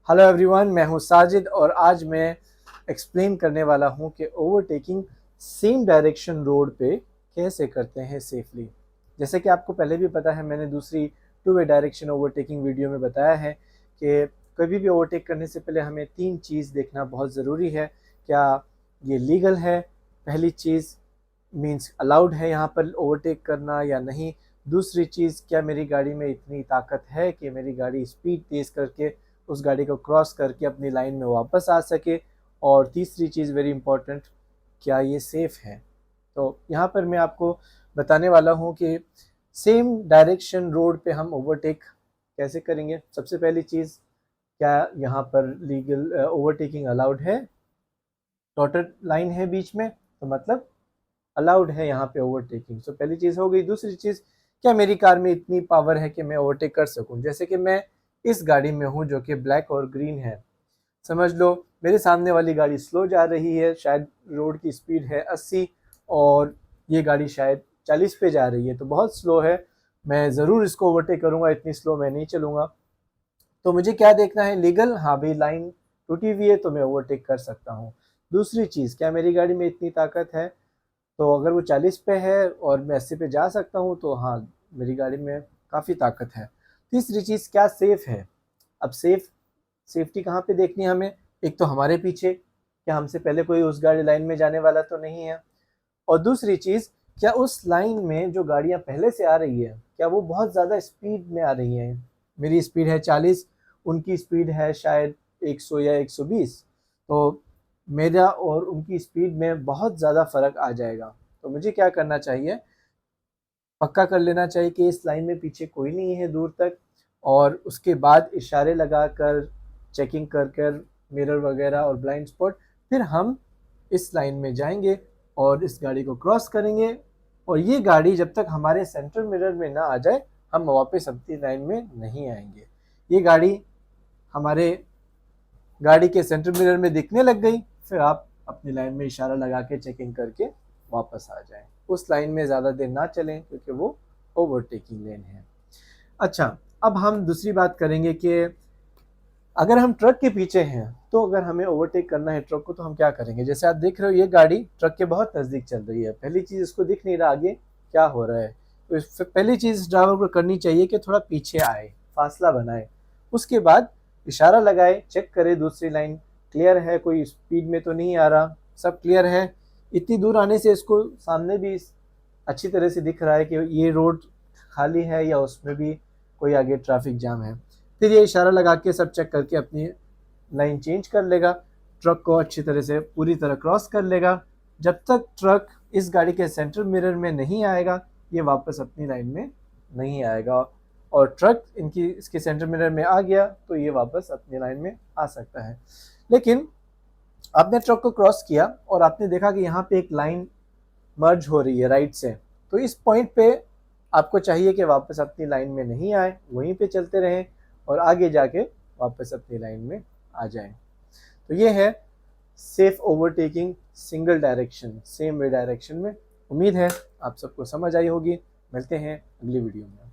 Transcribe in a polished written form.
Hello everyone, मैं हूं साजिद और आज मैं एक्सप्लेन करने वाला हूं कि ओवरटेकिंग सेम डायरेक्शन रोड पे कैसे करते हैं सेफली। जैसे कि आपको पहले भी पता है, मैंने दूसरी two way direction overtaking video में बताया है कि कभी भी ओवरटेक करने से पहले हमें तीन चीज़ देखना बहुत ज़रूरी है। क्या ये लीगल है? पहली चीज़ मीन्स अलाउड है यहाँ पर ओवरटेक करना या नहीं। दूसरी चीज़, क्या मेरी गाड़ी में इतनी ताकत है कि मेरी गाड़ी स्पीड तेज़ करके उस गाड़ी को क्रॉस करके अपनी लाइन में वापस आ सके। और तीसरी चीज़ वेरी इंपॉर्टेंट, क्या ये सेफ़ है। तो यहाँ पर मैं आपको बताने वाला हूँ कि सेम डायरेक्शन रोड पे हम ओवरटेक कैसे करेंगे। सबसे पहली चीज़, क्या यहाँ पर लीगल ओवरटेकिंग अलाउड है? डॉटेड लाइन है बीच में, तो मतलब अलाउड है यहाँ पे ओवरटेकिंग। तो पहली चीज़ हो गई। दूसरी चीज़, क्या मेरी कार में इतनी पावर है कि मैं ओवरटेक कर सकूँ। जैसे कि मैं इस गाड़ी में हूँ जो कि ब्लैक और ग्रीन है। समझ लो मेरे सामने वाली गाड़ी स्लो जा रही है, शायद रोड की स्पीड है 80 और ये गाड़ी शायद 40 पे जा रही है, तो बहुत स्लो है। मैं ज़रूर इसको ओवरटेक करूँगा, इतनी स्लो मैं नहीं चलूँगा। तो मुझे क्या देखना है? लीगल, हाँ भाई लाइन टूटी हुई है तो मैं ओवरटेक कर सकता हूँ। दूसरी चीज़, क्या मेरी गाड़ी में इतनी ताकत है? तो अगर वो 40 पे है और मैं 80 पे जा सकता हूँ तो हाँ, मेरी गाड़ी में काफ़ी ताकत है। तीसरी चीज़, क्या सेफ़ है? अब सेफ्टी कहाँ पे देखनी है हमें? एक तो हमारे पीछे, क्या हमसे पहले कोई उस गाड़ी लाइन में जाने वाला तो नहीं है। और दूसरी चीज़, क्या उस लाइन में जो गाड़ियाँ पहले से आ रही है, क्या वो बहुत ज़्यादा स्पीड में आ रही हैं? मेरी स्पीड है 40, उनकी स्पीड है शायद 100 या 120, तो मेरा और उनकी स्पीड में बहुत ज़्यादा फ़र्क आ जाएगा। तो मुझे क्या करना चाहिए? पक्का कर लेना चाहिए कि इस लाइन में पीछे कोई नहीं है दूर तक, और उसके बाद इशारे लगाकर चेकिंग कर कर मिरर वगैरह और ब्लाइंड स्पॉट, फिर हम इस लाइन में जाएंगे और इस गाड़ी को क्रॉस करेंगे। और ये गाड़ी जब तक हमारे सेंटर मिरर में ना आ जाए, हम वापस अपनी लाइन में नहीं आएंगे। ये गाड़ी हमारे गाड़ी के सेंटर मिरर में दिखने लग गई, फिर आप अपनी लाइन में इशारा लगा के चेकिंग करके वापस आ जाएं। उस लाइन में ज़्यादा देर ना चलें क्योंकि वो ओवरटेकिंग लेन है। अच्छा, अब हम दूसरी बात करेंगे कि अगर हम ट्रक के पीछे हैं तो अगर हमें ओवरटेक करना है ट्रक को, तो हम क्या करेंगे? जैसे आप देख रहे हो, ये गाड़ी ट्रक के बहुत नज़दीक चल रही है। पहली चीज़, इसको दिख नहीं रहा आगे क्या हो रहा है, तो पहली चीज़ ड्राइवर को करनी चाहिए कि थोड़ा पीछे आए, फासला बनाए। उसके बाद इशारा लगाए, चेक करे दूसरी लाइन क्लियर है, कोई स्पीड में तो नहीं आ रहा, सब क्लियर है। इतनी दूर आने से इसको सामने भी अच्छी तरह से दिख रहा है कि ये रोड खाली है या उसमें भी कोई आगे ट्रैफिक जाम है। फिर ये इशारा लगा के सब चेक करके अपनी लाइन चेंज कर लेगा, ट्रक को अच्छी तरह से पूरी तरह क्रॉस कर लेगा। जब तक ट्रक इस गाड़ी के सेंटर मिरर में नहीं आएगा, ये वापस अपनी लाइन में नहीं आएगा। और ट्रक इसके सेंटर मिरर में आ गया तो ये वापस अपनी लाइन में आ सकता है। लेकिन आपने ट्रक को क्रॉस किया और आपने देखा कि यहाँ पे एक लाइन मर्ज हो रही है राइट से, तो इस पॉइंट पे आपको चाहिए कि वापस अपनी लाइन में नहीं आए, वहीं पे चलते रहें और आगे जाके वापस अपनी लाइन में आ जाएं। तो ये है safe overtaking single direction, same way direction में। उम्मीद है आप सबको समझ आई होगी। मिलते हैं अगली वीडियो में।